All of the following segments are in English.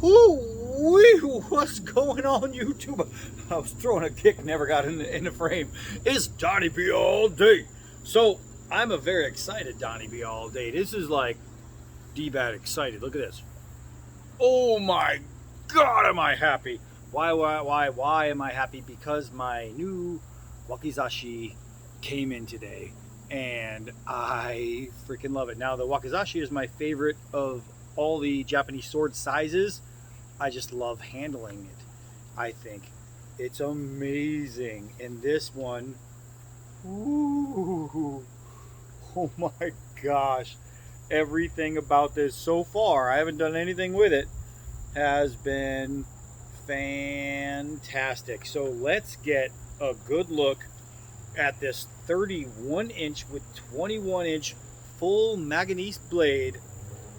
Ooh, what's going on YouTube? I was throwing a kick, never got in the frame. It's Donnie B all day. So I'm a very excited Donnie B all day. This is like D-Bat excited. Look at this. Oh my God, am I happy? Why am I happy? Because my new Wakizashi came in today and I freaking love it. Now, the Wakizashi is my favorite of all the Japanese sword sizes. I just love handling it. I think it's amazing. And this one, ooh, oh my gosh. Everything about this so far, I haven't done anything with it, has been fantastic. So let's get a good look at this 31 inch with 21 inch full manganese blade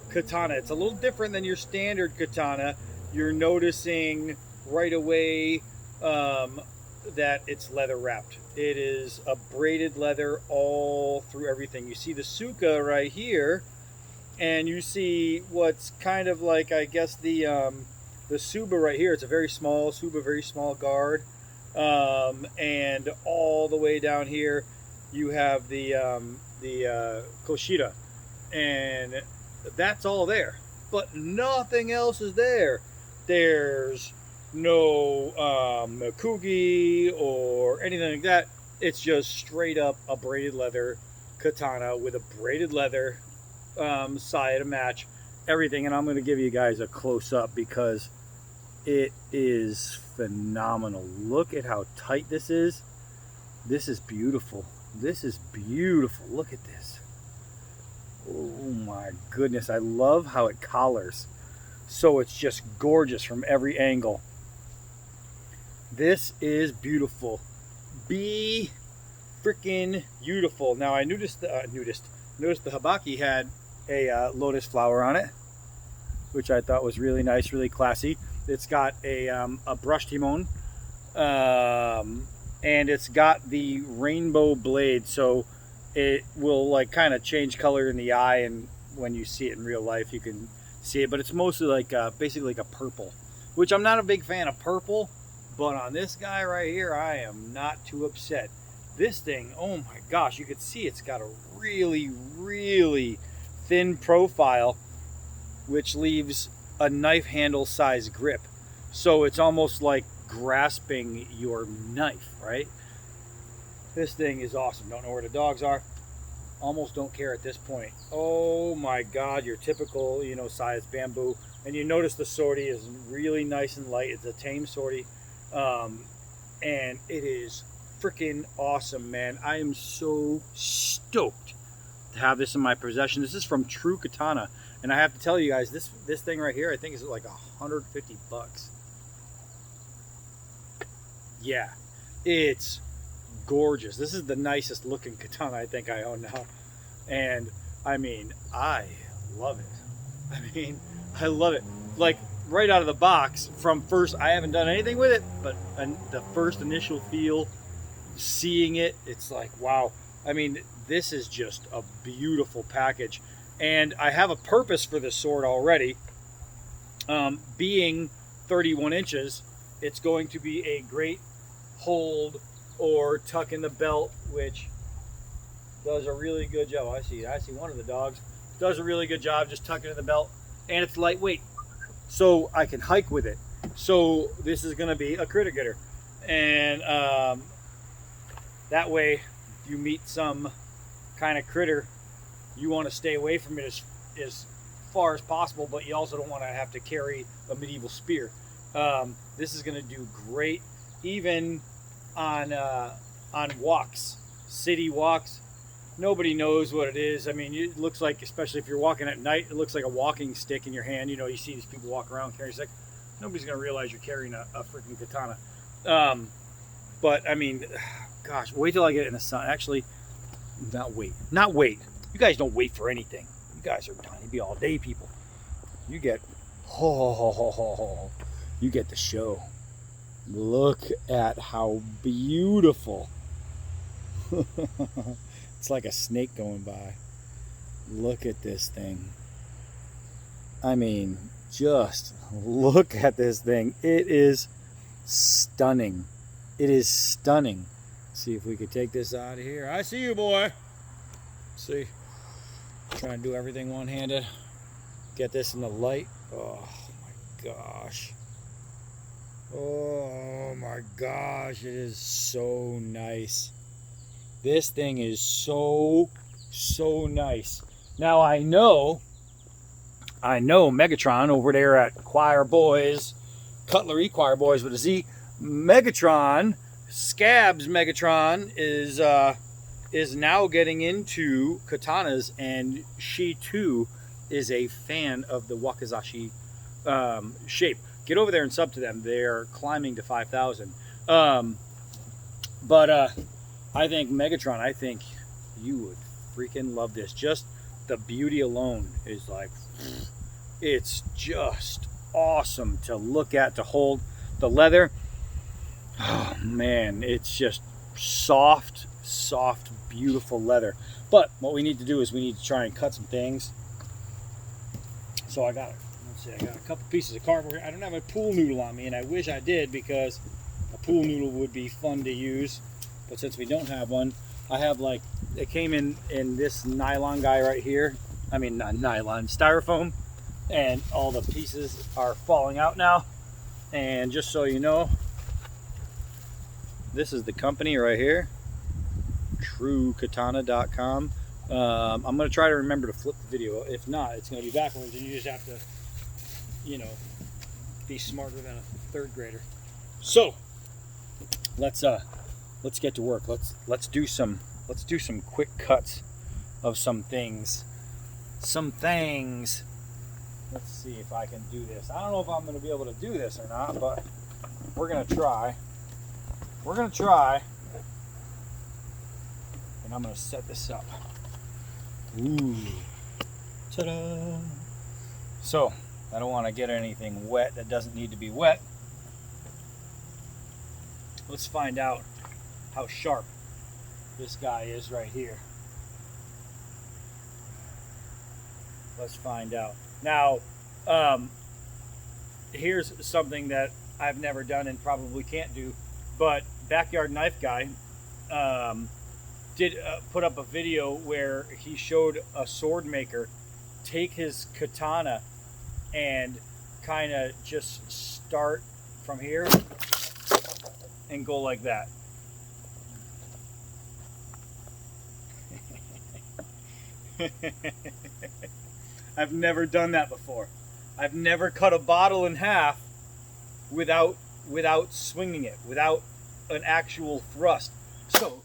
katana. It's a little different than your standard katana. You're noticing right away that it's leather wrapped. It is a braided leather all through everything. You see the suka right here, and you see what's kind of like, I guess, the suba right here. It's a very small suba, very small guard, and all the way down here you have the koshira, and that's all there. But nothing else is there. There's no kugi or anything like that. It's just straight up a braided leather katana with a braided leather side to match everything. And I'm going to give you guys a close up because it is phenomenal. Look at how tight this is. This is beautiful. This is beautiful. Look at this. Oh my goodness. I love how it collars. So it's just gorgeous from every angle. This is beautiful. Be freaking beautiful. Now I noticed the habaki had a lotus flower on it, which I thought was really nice, really classy. It's got a brushed himon, and it's got the rainbow blade, so it will like kind of change color in the eye, and when you see it in real life, you can see it. But it's mostly like basically like a purple, which I'm not a big fan of purple. But on this guy right here, I am not too upset. This thing, oh my gosh, you can see it's got a really, really thin profile, which leaves a knife handle size grip. So it's almost like grasping your knife, right? This thing is awesome. Don't know where the dogs are. Almost don't care at this point. Oh my God, your typical, size bamboo. And you notice the sortie is really nice and light. It's a tame sortie. And it is freaking awesome, man. I am so stoked to have this in my possession. This is from True Katana, and I have to tell you guys, this thing right here, I think is like $150. Yeah, it's gorgeous. This is the nicest looking katana I think I own now, and I mean, I love it. I love it. Like right out of the box, from first, I haven't done anything with it, but the first initial feel, seeing it, it's like, wow. I mean, this is just a beautiful package, and I have a purpose for this sword already. Being 31 inches, it's going to be a great hold or tuck in the belt, which does a really good job. I see one of the dogs does a really good job just tucking in the belt, and it's lightweight, so I can hike with it. So this is going to be a critter getter, and that way, if you meet some kind of critter, you want to stay away from it as far as possible, but you also don't want to have to carry a medieval spear. This is going to do great even on walks, city walks. Nobody knows what it is. I mean, it looks like, especially if you're walking at night, it looks like a walking stick in your hand. You see these people walk around carrying a stick. Nobody's going to realize you're carrying a freaking katana. But I mean, gosh, wait till I get it in the sun. Actually, not wait. You guys don't wait for anything. You guys are Donnie B all day people. You get, you get the show. Look at how beautiful. It's like a snake going by. Look at this thing. I mean, just look at this thing. It is stunning. It is stunning. See if we could take this out of here. I see you, boy. See, trying to do everything one-handed. Get this in the light. Oh my gosh. Oh my gosh, it is so nice. This thing is so nice. Now I know Megatron over there at Choir Boys, Cutlery, Choir Boys with a Z. Megatron, Scabs Megatron is now getting into katanas, and she too is a fan of the Wakizashi shape. Get over there and sub to them. They're climbing to 5,000. But I think Megatron, I think you would freaking love this. Just the beauty alone is like, it's just awesome to look at, to hold. The leather, oh man, it's just soft, beautiful leather. But what we need to do is we need to try and cut some things. So I got a couple pieces of cardboard here. I don't have a pool noodle on me, and I wish I did, because a pool noodle would be fun to use. But since we don't have one, I have, like, it came in this nylon guy right here. I mean, not nylon, styrofoam. And all the pieces are falling out now. And just so you know, this is the company right here, truekatana.com. I'm going to try to remember to flip the video. If not, it's going to be backwards, and you just have to, you know, be smarter than a third grader. So let's get to work. Let's do some quick cuts of some things. Let's see if I can do this. I don't know if I'm going to be able to do this or not, but we're going to try. And I'm going to set this up. Ooh. Ta-da! So, I don't want to get anything wet that doesn't need to be wet. Let's find out how sharp this guy is right here. Let's find out. Now, here's something that I've never done and probably can't do, but Backyard Knife Guy did put up a video where he showed a sword maker take his katana and kind of just start from here and go like that. I've never done that before. I've never cut a bottle in half without swinging it, without an actual thrust. So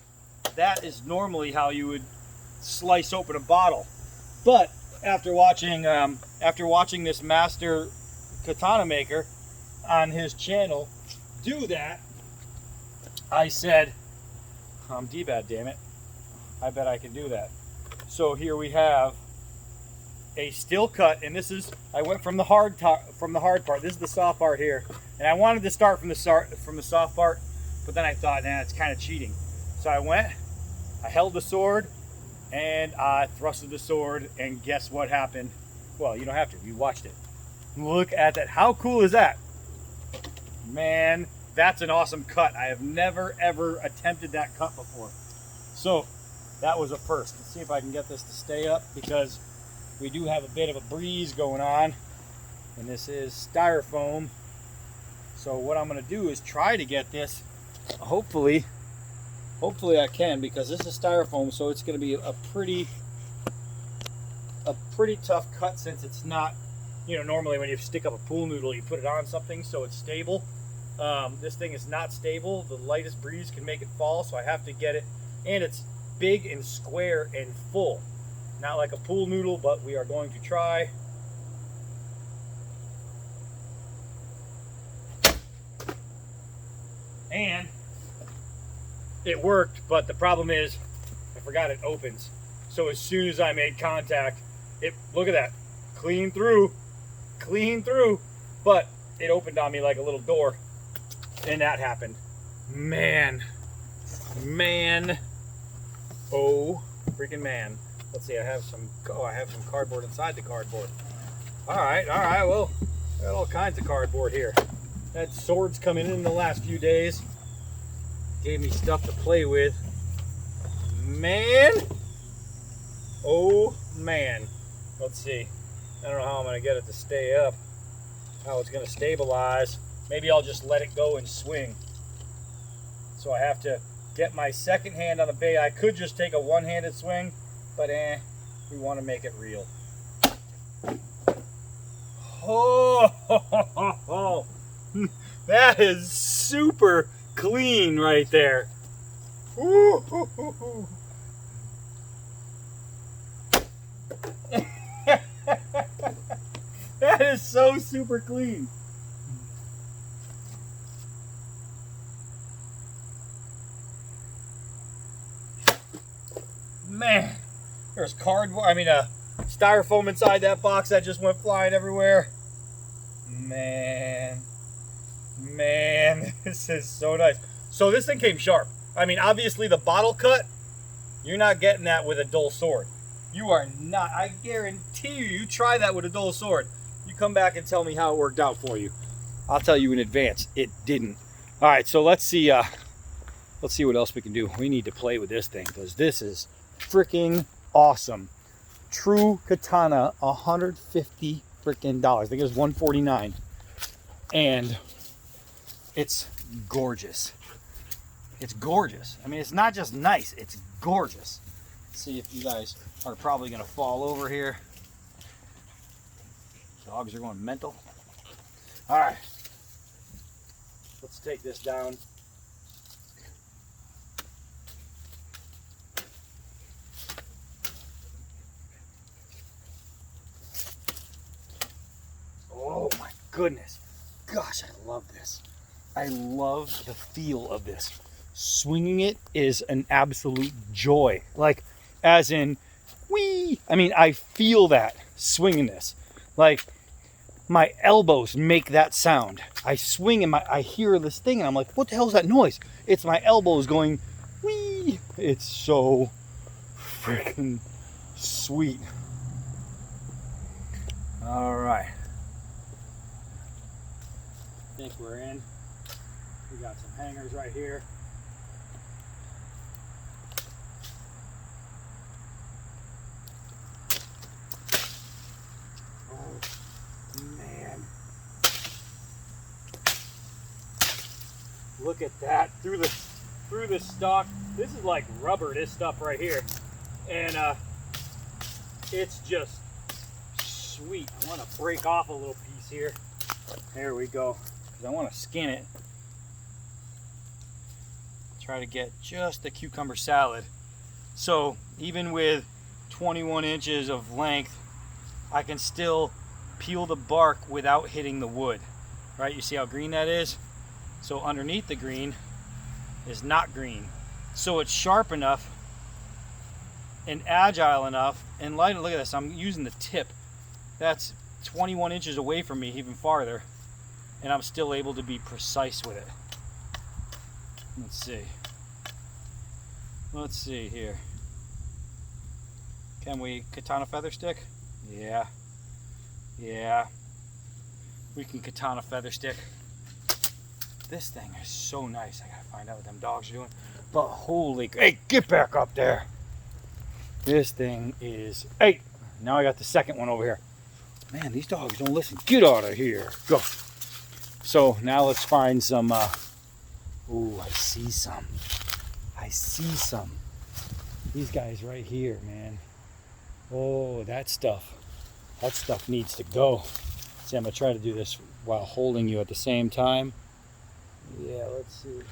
that is normally how you would slice open a bottle. But after watching this master katana maker on his channel do that, I said, I'm D-bad, damn it. I bet I can do that. So here we have a still cut, and this is, I went from the hard part. This is the soft part here, and I wanted to start from the soft part, but then I thought, nah, it's kind of cheating. So I held the sword, and I thrusted the sword, and guess what happened? Well, you don't have to. You watched it. Look at that. How cool is that? Man, that's an awesome cut. I have never, ever attempted that cut before. So that was a first. Let's see if I can get this to stay up, because we do have a bit of a breeze going on, and this is styrofoam. So what I'm going to do is try to get this, hopefully I can, because this is styrofoam, so it's going to be a pretty tough cut, since it's not, you know, normally when you stick up a pool noodle, you put it on something so it's stable. This thing is not stable. The lightest breeze can make it fall, so I have to get it, and it's big and square and full. Not like a pool noodle, but we are going to try. And it worked, but the problem is I forgot it opens. So as soon as I made contact, look at that, clean through, but it opened on me like a little door, and that happened. Man, oh freaking man. Let's see, I have some cardboard inside the cardboard. All right, well, Got all kinds of cardboard here. Had swords coming in the last few days. Gave me stuff to play with. Man! Oh man. Let's see. I don't know how I'm going to get it to stay up. How it's going to stabilize. Maybe I'll just let it go and swing. So I have to get my second hand on the bait. I could just take a one-handed swing, but we want to make it real. Oh, that is super clean right there. That is so super clean. Man, there's cardboard, styrofoam inside that box that just went flying everywhere. Man, this is so nice. So this thing came sharp. I mean, obviously the bottle cut, you're not getting that with a dull sword. You are not. I guarantee you try that with a dull sword. You come back and tell me how it worked out for you. I'll tell you in advance, it didn't. All right, so let's see what else we can do. We need to play with this thing because this is freaking awesome. True Katana, $150 freaking. I think it was $149, and it's gorgeous. It's gorgeous. I mean, it's not just nice, it's gorgeous. Let's see if you guys are probably gonna fall over here. Dogs are going mental. All right, let's take this down. Oh my goodness. Gosh, I love this. I love the feel of this. Swinging it is an absolute joy. Like, as in, whee! I mean, I feel that swinging this. Like, my elbows make that sound. I swing and I hear this thing and I'm like, what the hell is that noise? It's my elbows going, whee! It's so freaking sweet. All right. I think we're in. We got some hangers right here. Oh man. Look at that through the stock. This is like rubber, this stuff right here. And it's just sweet. I want to break off a little piece here. There we go. I want to skin it. Try to get just the cucumber salad. So even with 21 inches of length, I can still peel the bark without hitting the wood. Right? You see how green that is? So underneath the green is not green. So it's sharp enough and agile enough and light. Look at this. I'm using the tip. That's 21 inches away from me, even farther. And I'm still able to be precise with it. Let's see. Let's see here. Can we katana feather stick? Yeah. Yeah. We can katana feather stick. This thing is so nice. I gotta find out what them dogs are doing. But holy, hey, get back up there. This thing is, hey, now I got the second one over here. Man, these dogs don't listen. Get out of here. Go. So now let's find some, ooh, I see some. I see some. These guys right here, man. Oh, that stuff needs to go. See, I'm gonna try to do this while holding you at the same time. Yeah, let's see.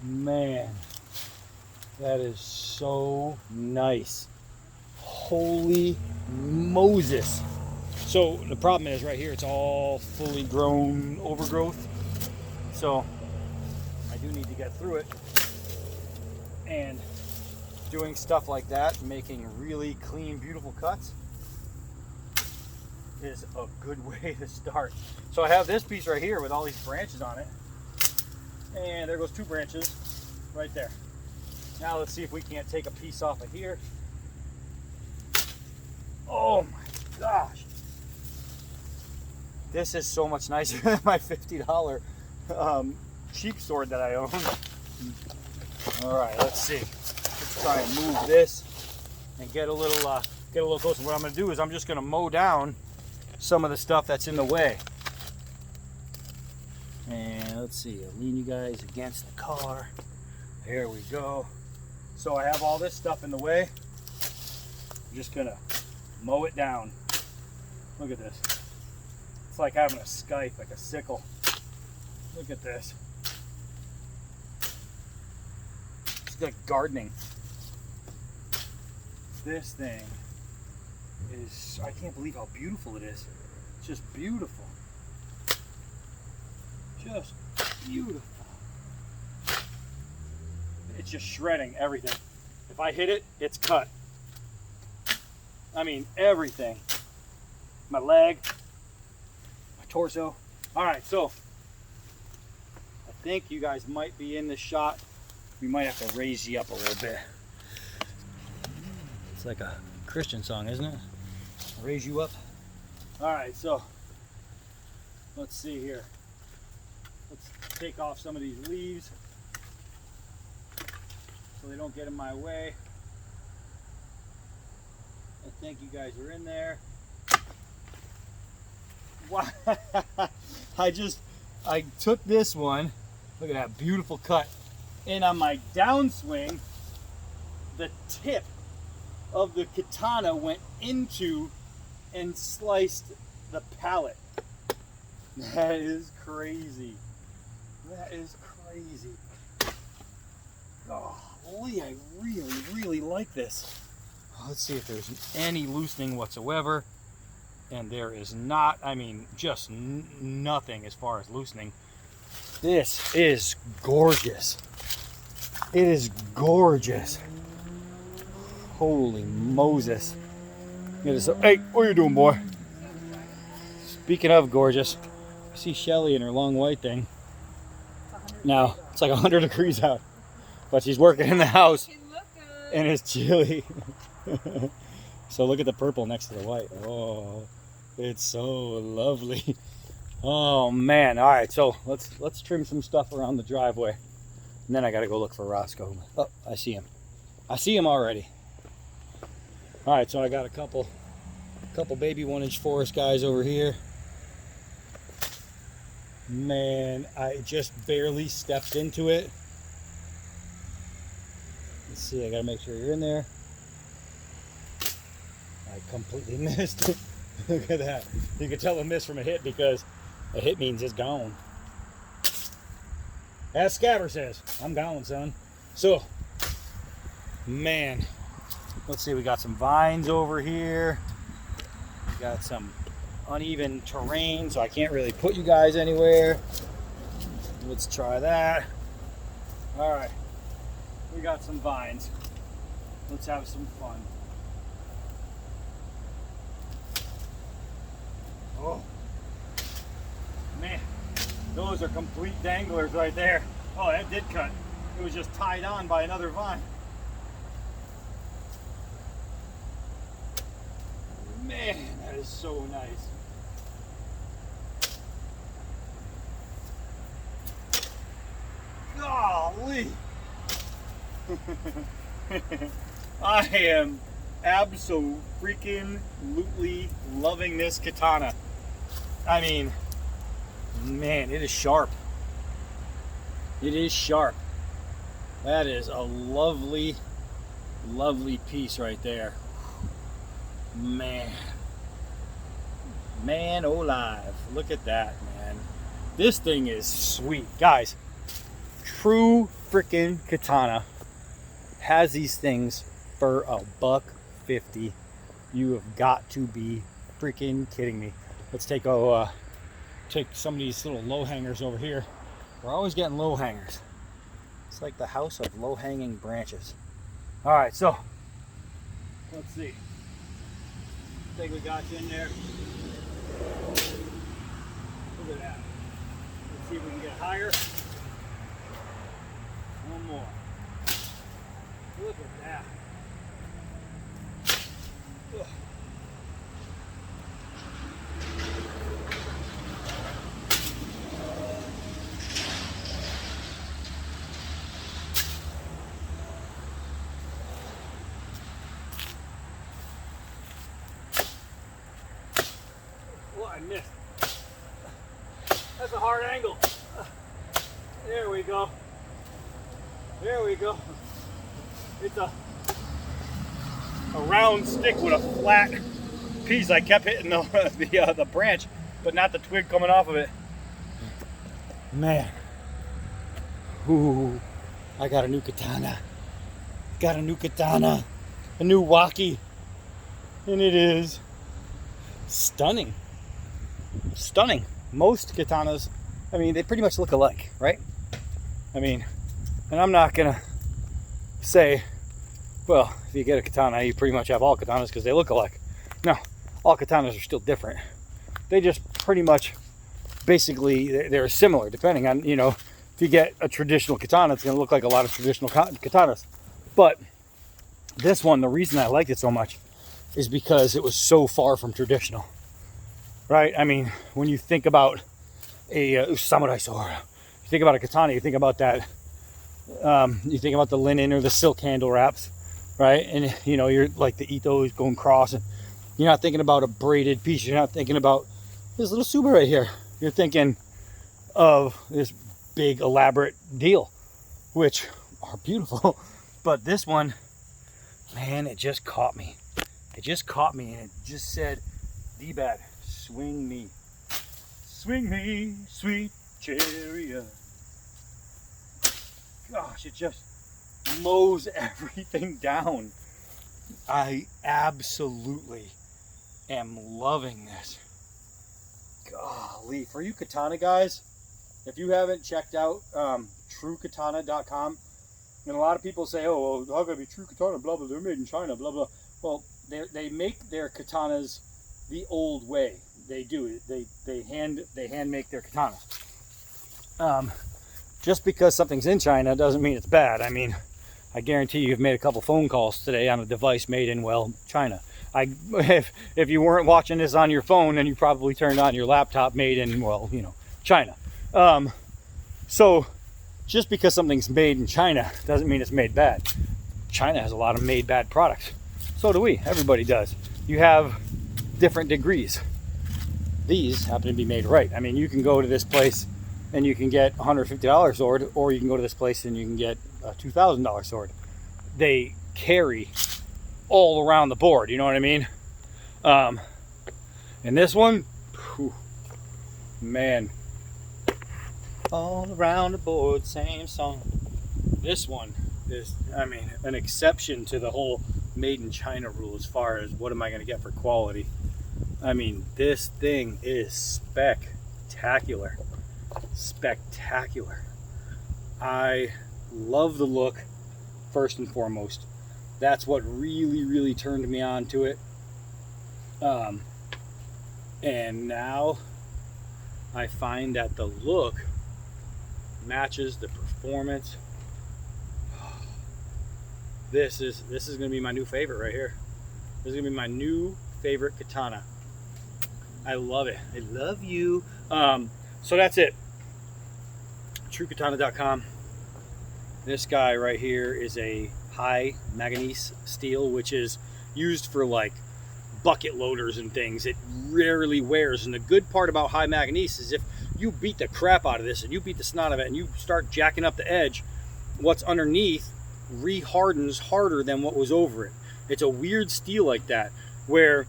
Man, that is so nice. Holy Moses. So the problem is right here, it's all fully grown overgrowth. So I do need to get through it. And doing stuff like that, making really clean, beautiful cuts is a good way to start. So I have this piece right here with all these branches on it. And there goes two branches right there. Now let's see if we can't take a piece off of here. Oh my gosh. This is so much nicer than my $50 cheap sword that I own. All right, let's see. Let's try and move this and get a little closer. What I'm going to do is I'm just going to mow down some of the stuff that's in the way. And let's see, I'll lean you guys against the car. There we go. So I have all this stuff in the way. I'm just going to mow it down. Look at this. It's like having a scythe, like a sickle. Look at this. It's like gardening. This thing is, I can't believe how beautiful it is. It's just beautiful. Just beautiful. It's just shredding everything. If I hit it, it's cut. I mean, everything. My leg, my torso. All right, so I think you guys might be in the shot. We might have to raise you up a little bit. It's like a Christian song, isn't it? Raise you up. All right, so let's see here. Let's take off some of these leaves so they don't get in my way. I think you guys are in there. Wow. I took this one. Look at that beautiful cut. And on my downswing, the tip of the katana went into and sliced the pallet. That is crazy. That is crazy. Golly, I really, really like this. Let's see if there's any loosening whatsoever. And there is not, I mean, just nothing as far as loosening. This is gorgeous. It is gorgeous. Holy Moses. Hey, what are you doing, boy? Speaking of gorgeous, I see Shelly in her long white thing. Now, it's like 100 degrees out, but she's working in the house and it's chilly. So look at the purple next to the white. Oh, it's so lovely. Oh man. All right, so let's trim some stuff around the driveway. And then I gotta go look for Roscoe. Oh, I see him. I see him already. All right, so I got a couple baby 1-inch forest guys over here. Man, I just barely stepped into it. Let's see, I gotta make sure you're in there. I completely missed. Look at that. You can tell a miss from a hit because a hit means it's gone. As Scabber says, I'm gone, son. So, man, let's see, we got some vines over here. We got some uneven terrain, so I can't really put you guys anywhere. Let's try that. All right, we got some vines. Let's have some fun. Oh, man. Those are complete danglers right there. Oh, that did cut. It was just tied on by another vine. Man, that is so nice. Golly. I am absolutely loving this katana. I mean, man, it is sharp. It is sharp. That is a lovely, lovely piece right there. Man. Man alive. Look at that, man. This thing is sweet. Guys, true freaking katana has these things for $150. You have got to be freaking kidding me. Let's take some of these little low hangers over here. We're always getting low hangers. It's like the house of low hanging branches. All right, so let's see. I think we got you in there. Look at that. Let's see if we can get higher. One more. Look at that. Ugh. missed. That's a hard angle. There we go. There we go. It's a round stick with a flat piece. I kept hitting the branch, but not the twig coming off of it. Man. Ooh, I got a new katana. Got a new katana. A new Waki. And it is stunning. Stunning. Most katanas, I mean, they pretty much look alike, right? I mean, and I'm not gonna say, well, if you get a katana, you pretty much have all katanas because they look alike. No, all katanas are still different. They just pretty much, basically, they're similar, depending on, you know, if you get a traditional katana, it's gonna look like a lot of traditional katanas. But this one, the reason I liked it so much is because it was so far from traditional, right? I mean, when you think about a samurai sword, you think about a katana, you think about that, you think about the linen or the silk handle wraps, right? And, you know, you're like the ito is going cross, and you're not thinking about a braided piece. You're not thinking about this little suba right here. You're thinking of this big elaborate deal, which are beautiful. But this one, man, it just caught me. It just caught me, and it just said, D-Bad, swing me. Swing me, sweet chariot. Gosh, it just mows everything down. I absolutely am loving this. Golly, for you katana guys, if you haven't checked out truekatana.com, and a lot of people say, oh, well, how can it be True Katana, blah, blah, they're made in China, blah, blah. Well, they make their katanas the old way. They do. They hand make their katanas. Just because something's in China doesn't mean it's bad. I mean, I guarantee you've made a couple phone calls today on a device made in, well, China. If you weren't watching this on your phone, then you probably turned on your laptop made in, well, you know, China. So just because something's made in China doesn't mean it's made bad. China has a lot of made bad products. So do we. Everybody does. You have different degrees. These happen to be made right. I mean, you can go to this place and you can get a $150 sword, or you can go to this place and you can get a $2,000 sword. They carry all around the board, you know what I mean? And this one, whew, man, all around the board, same song. This one is, I mean, an exception to the whole made in China rule as far as what am I going to get for quality. I mean, this thing is spectacular. Spectacular. I love the look, first and foremost. That's what really turned me on to it. And now I find that the look matches the performance. This is going to be my new favorite right here. This is going to be my new favorite katana. I love it. I love you. So that's it. TrueKatana.com. This guy right here is a high manganese steel, which is used for like bucket loaders and things. It rarely wears, and the good part about high manganese is if you beat the crap out of this and you beat the snot of it and you start jacking up the edge, what's underneath re-hardens harder than what was over it. It's a weird steel like that, where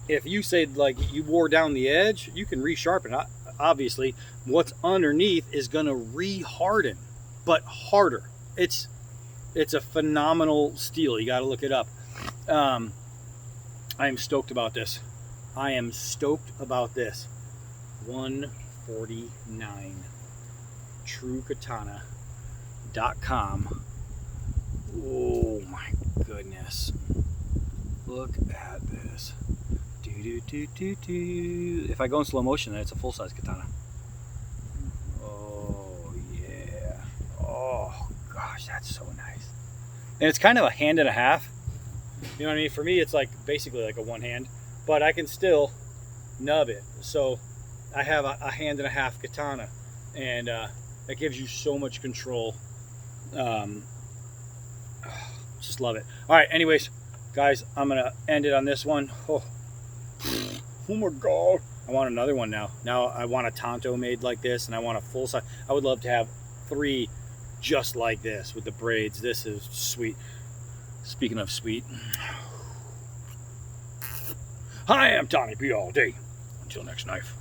if you say like you wore down the edge, you can re-sharpen. Obviously, what's underneath is gonna re-harden, but harder. It's a phenomenal steel. You got to look it up. I am stoked about this. I am stoked about this. $149. TrueKatana.com. Oh my goodness. Look at this. If I go in slow motion, then it's a full-size katana. Oh yeah. Oh gosh, that's so nice. And it's kind of a hand and a half. You know what I mean? For me, it's like basically like a one hand, but I can still nub it. So I have a hand and a half katana, and that gives you so much control. Just love it. All right, anyways, guys, I'm gonna end it on this one. Oh my god, I want another one now. Now I want a Tonto made like this, and I want a full size. I would love to have 3 just like this with the braids. This is sweet. Speaking of sweet, hi, I'm Tony P all day. Until next knife.